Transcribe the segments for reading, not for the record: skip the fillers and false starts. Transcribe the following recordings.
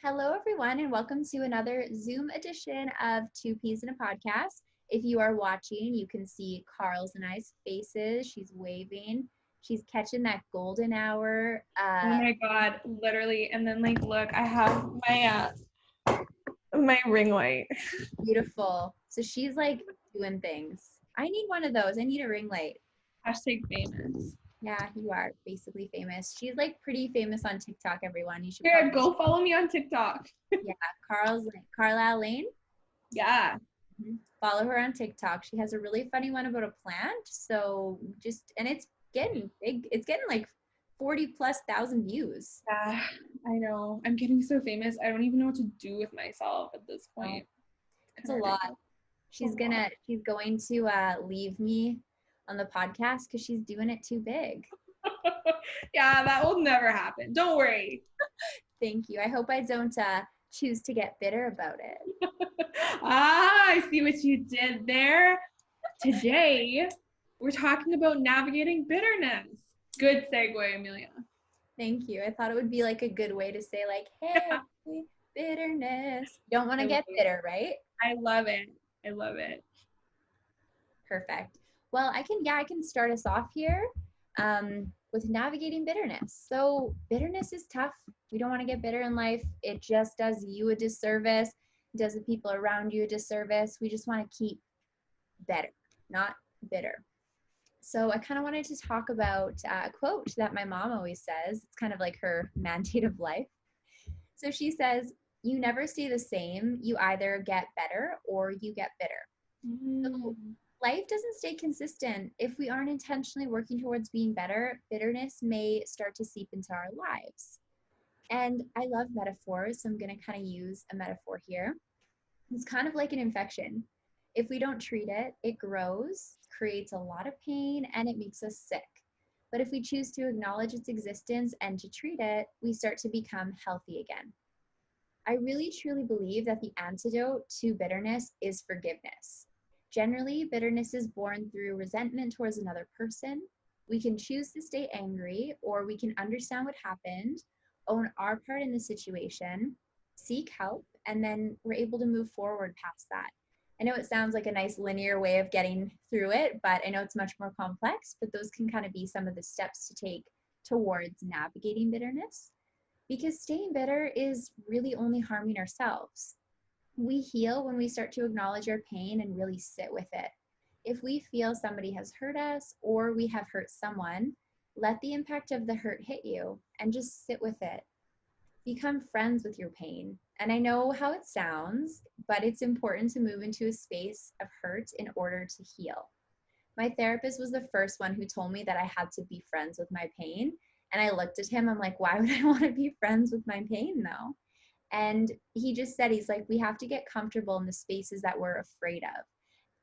Hello, everyone, and welcome to another Zoom edition of Two Peas in a Podcast. If you are watching, you can see Carl's and I's faces. She's waving. She's catching that golden hour. Oh my God, literally. And then look, I have my ring light. Beautiful. So she's like doing things. I need one of those. I need a ring light. Hashtag famous. Yeah, you are basically famous. She's like pretty famous on TikTok, everyone. You should Here, probably go follow me on TikTok. yeah, Carlisle Lane. Yeah. Follow her on TikTok. She has a really funny one about a plant. So and it's getting big. It's getting like 40,000+ views. Yeah, I know. I'm getting so famous. I don't even know what to do with myself at this point. It's a lot. She's going to leave me on the podcast because she's doing it too big. Yeah, that will never happen. Don't worry. Thank you. I hope I don't choose to get bitter about it. I see what you did there. Today, we're talking about navigating bitterness. Good segue, Amelia. Thank you. I thought it would be like a good way to say like, hey, bitterness. You don't want to get bitter, right? I love it. I love it. Perfect. Well, I can start us off here with navigating bitterness. So bitterness is tough. We don't want to get bitter in life. It just does you a disservice. It does the people around you a disservice. We just want to keep better, not bitter. So I kind of wanted to talk about a quote that my mom always says. It's kind of like her mandate of life. So she says, "You never stay the same. You either get better or you get bitter." So life doesn't stay consistent. If we aren't intentionally working towards being better, bitterness may start to seep into our lives. And I love metaphors, so I'm going to kind of use a metaphor here. It's kind of like an infection. If we don't treat it, it grows, creates a lot of pain, and it makes us sick. But if we choose to acknowledge its existence and to treat it, we start to become healthy again. I really truly believe that the antidote to bitterness is forgiveness. Generally, bitterness is born through resentment towards another person. We can choose to stay angry, or we can understand what happened, own our part in the situation, seek help, and then we're able to move forward past that. I know it sounds like a nice linear way of getting through it, but I know it's much more complex, but those can kind of be some of the steps to take towards navigating bitterness. Because staying bitter is really only harming ourselves. We heal when we start to acknowledge our pain and really sit with it. If we feel somebody has hurt us or we have hurt someone, let the impact of the hurt hit you and just sit with it. Become friends with your pain. And I know how it sounds, but it's important to move into a space of hurt in order to heal. My therapist was the first one who told me that I had to be friends with my pain. And I looked at him, I'm like, why would I want to be friends with my pain though? And he just said, he's like, we have to get comfortable in the spaces that we're afraid of.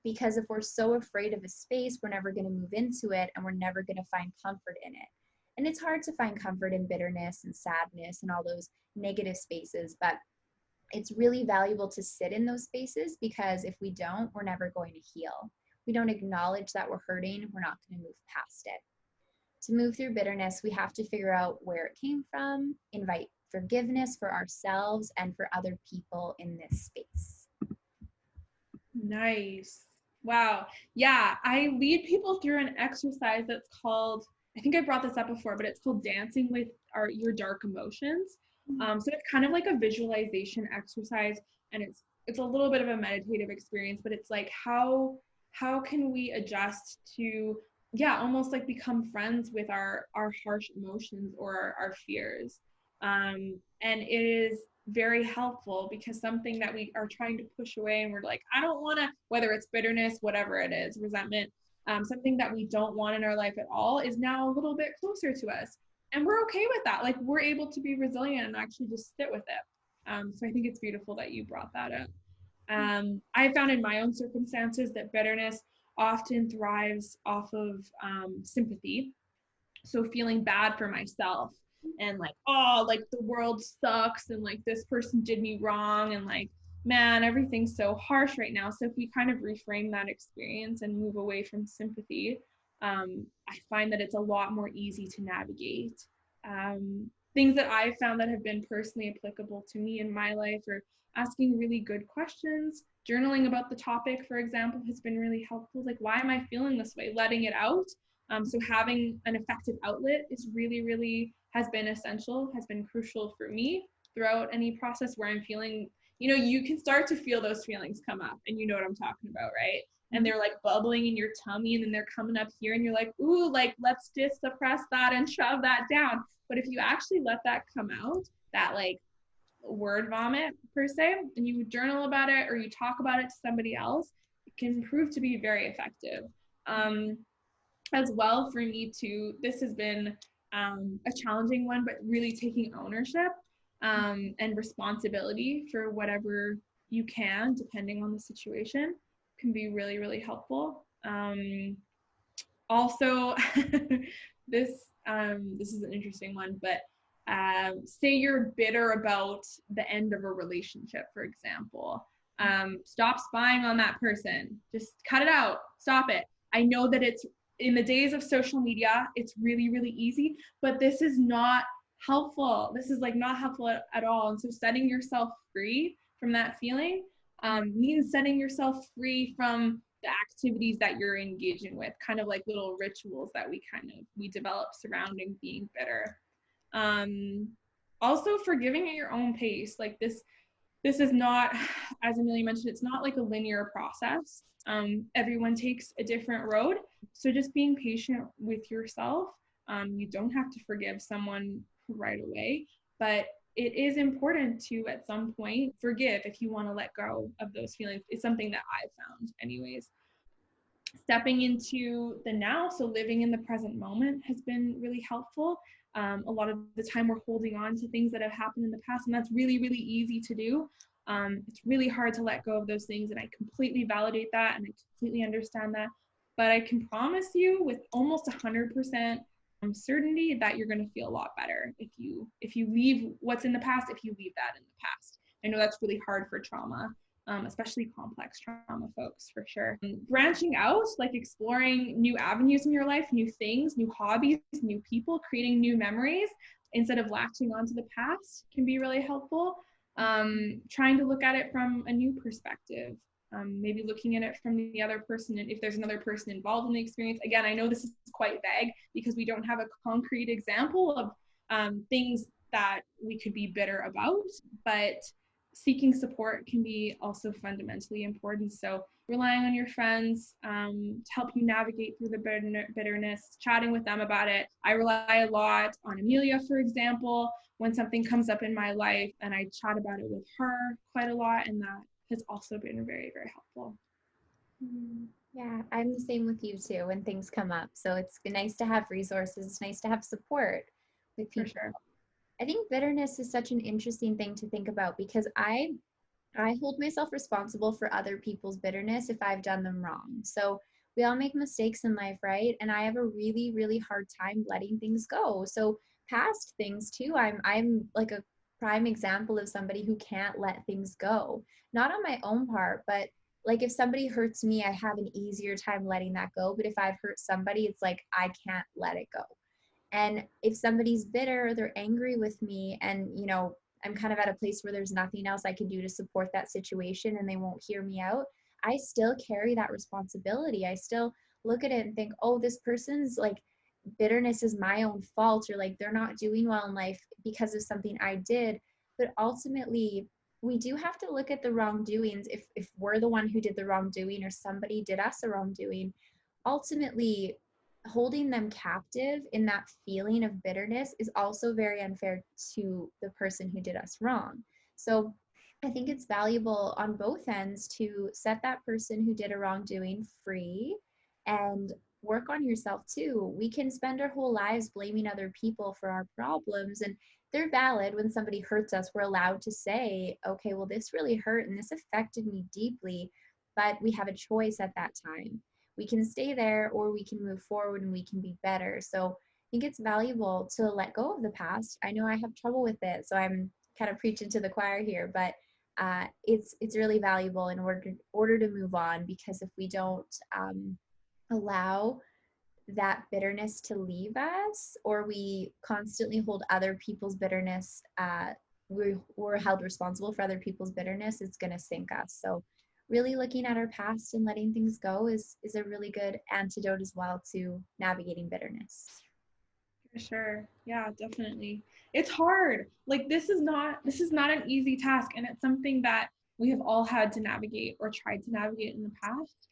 Because if we're so afraid of a space, we're never going to move into it and we're never going to find comfort in it. And it's hard to find comfort in bitterness and sadness and all those negative spaces, but it's really valuable to sit in those spaces because if we don't, we're never going to heal. We don't acknowledge that we're hurting, we're not going to move past it. To move through bitterness, we have to figure out where it came from, invite forgiveness for ourselves and for other people in this space. Nice. Wow. Yeah, I lead people through an exercise that's called, I think I brought this up before, but it's called dancing with your dark emotions. So it's kind of like a visualization exercise, and it's a little bit of a meditative experience, but it's like how can we adjust to, yeah, almost like become friends with our harsh emotions or our fears. And it is very helpful because something that we are trying to push away and we're like, I don't want to, whether it's bitterness, whatever it is, resentment, something that we don't want in our life at all is now a little bit closer to us. And we're okay with that. Like we're able to be resilient and actually just sit with it. So I think it's beautiful that you brought that up. I found in my own circumstances that bitterness often thrives off of sympathy. So feeling bad for myself and like, oh, like the world sucks and like this person did me wrong and like, man, everything's so harsh right now. So if we kind of reframe that experience and move away from sympathy, I find that it's a lot more easy to navigate things that I've found that have been personally applicable to me in my life are asking really good questions. Journaling about the topic, for example, has been really helpful. Like, why am I feeling this way? Letting it out. So having an effective outlet is really has been essential, has been crucial for me throughout any process where I'm feeling, you can start to feel those feelings come up, and you know what I'm talking about, right? And they're like bubbling in your tummy, and then they're coming up here, and you're like, ooh, like, let's just suppress that and shove that down. But if you actually let that come out, that like word vomit per se, and you journal about it or you talk about it to somebody else, it can prove to be very effective. As well, for me too, this has been a challenging one, but really taking ownership and responsibility for whatever you can, depending on the situation, can be really helpful. Also, this this is an interesting one, but say you're bitter about the end of a relationship, for example. Stop spying on that person. Just cut it out. Stop it. I know that it's in the days of social media, it's really easy, but this is not helpful. This is like not helpful at all. And so setting yourself free from that feeling means setting yourself free from the activities that you're engaging with, kind of like little rituals that we develop surrounding being bitter. Also forgiving at your own pace. Like this is not, as Amelia mentioned, it's not like a linear process. Everyone takes a different road. So just being patient with yourself. You don't have to forgive someone right away, but it is important to, at some point, forgive if you want to let go of those feelings. It's something that I've found anyways. Stepping into the now, so living in the present moment, has been really helpful. A lot of the time we're holding on to things that have happened in the past, and that's really easy to do. It's really hard to let go of those things, and I completely validate that, and I completely understand that. But I can promise you with almost 100% certainty that you're going to feel a lot better if you leave what's in the past, if you leave that in the past. I know that's really hard for trauma, especially complex trauma folks, for sure. Branching out, like exploring new avenues in your life, new things, new hobbies, new people, creating new memories instead of latching onto the past can be really helpful. Trying to look at it from a new perspective, maybe looking at it from the other person, and if there's another person involved in the experience. Again, I know this is quite vague because we don't have a concrete example of things that we could be bitter about, but seeking support can be also fundamentally important. So relying on your friends to help you navigate through the bitterness, chatting with them about it. I rely a lot on Amelia, for example, when something comes up in my life, and I chat about it with her quite a lot, and that has also been very helpful. Yeah, I'm the same with you too when things come up. So it's nice to have resources. It's nice to have support with people. For sure. I think bitterness is such an interesting thing to think about because I hold myself responsible for other people's bitterness if I've done them wrong. So we all make mistakes in life, right? And I have a really hard time letting things go. So past things too, I'm like a prime example of somebody who can't let things go. Not on my own part, but like if somebody hurts me, I have an easier time letting that go. But if I've hurt somebody, it's like I can't let it go. And if somebody's bitter, they're angry with me, and I'm kind of at a place where there's nothing else I can do to support that situation and they won't hear me out, I still carry that responsibility. I still look at it and think, oh, this person's like bitterness is my own fault, or like they're not doing well in life because of something I did. But ultimately, we do have to look at the wrongdoings. If we're the one who did the wrongdoing or somebody did us a wrongdoing, ultimately holding them captive in that feeling of bitterness is also very unfair to the person who did us wrong. So I think it's valuable on both ends to set that person who did a wrongdoing free and work on yourself too. We can spend our whole lives blaming other people for our problems, and they're valid. When somebody hurts us, we're allowed to say, okay, well, this really hurt and this affected me deeply, but we have a choice at that time. We can stay there or we can move forward and we can be better. So I think it's valuable to let go of the past. I know I have trouble with it, so I'm kind of preaching to the choir here, but it's really valuable in order to move on, because if we don't allow that bitterness to leave us, or we constantly hold other people's bitterness, we're held responsible for other people's bitterness, it's going to sink us. So really looking at our past and letting things go is a really good antidote as well to navigating bitterness. For sure. Yeah, definitely. It's hard. Like this is not an easy task, and it's something that we have all had to navigate or tried to navigate in the past.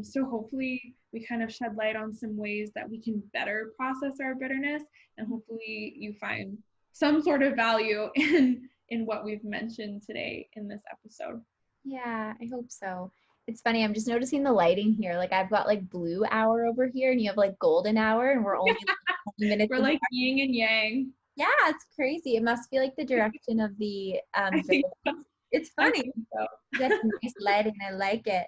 So hopefully we kind of shed light on some ways that we can better process our bitterness, and hopefully you find some sort of value in what we've mentioned today in this episode. Yeah, I hope so. It's funny, I'm just noticing the lighting here. Like I've got like blue hour over here and you have like golden hour, and we're only like 20 minutes We're in. like yin and yang. Yeah, it's crazy. It must be like the direction of the I think so. it's I funny. think so. That's nice lighting. I like it.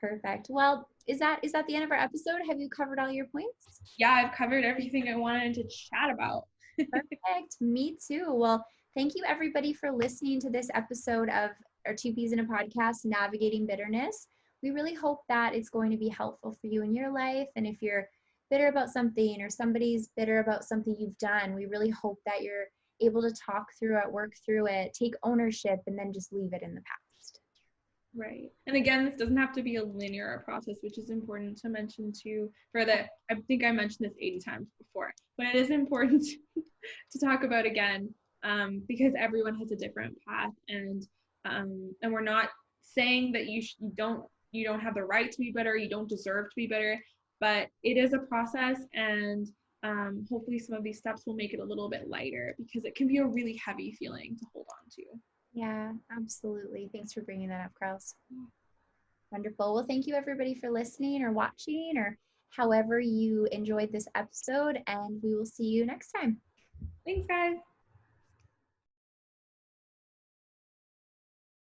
Perfect. Well, is that the end of our episode? Have you covered all your points? Yeah, I've covered everything I wanted to chat about. Perfect. Me too. Well, thank you everybody for listening to this episode of our Two Peas in a Podcast, Navigating Bitterness. We really hope that it's going to be helpful for you in your life. And if you're bitter about something or somebody's bitter about something you've done, we really hope that you're able to talk through it, work through it, take ownership, and then just leave it in the past. Right. And again, this doesn't have to be a linear process, which is important to mention too. I think I mentioned this 80 times before, but it is important to talk about again, because everyone has a different path, and we're not saying that you don't have the right to be bitter, you don't deserve to be bitter, but it is a process, and hopefully some of these steps will make it a little bit lighter, because it can be a really heavy feeling to hold on to. Yeah, absolutely. Thanks for bringing that up, Kraus. Wonderful. Well, thank you everybody for listening or watching or however you enjoyed this episode, and we will see you next time. Thanks, guys.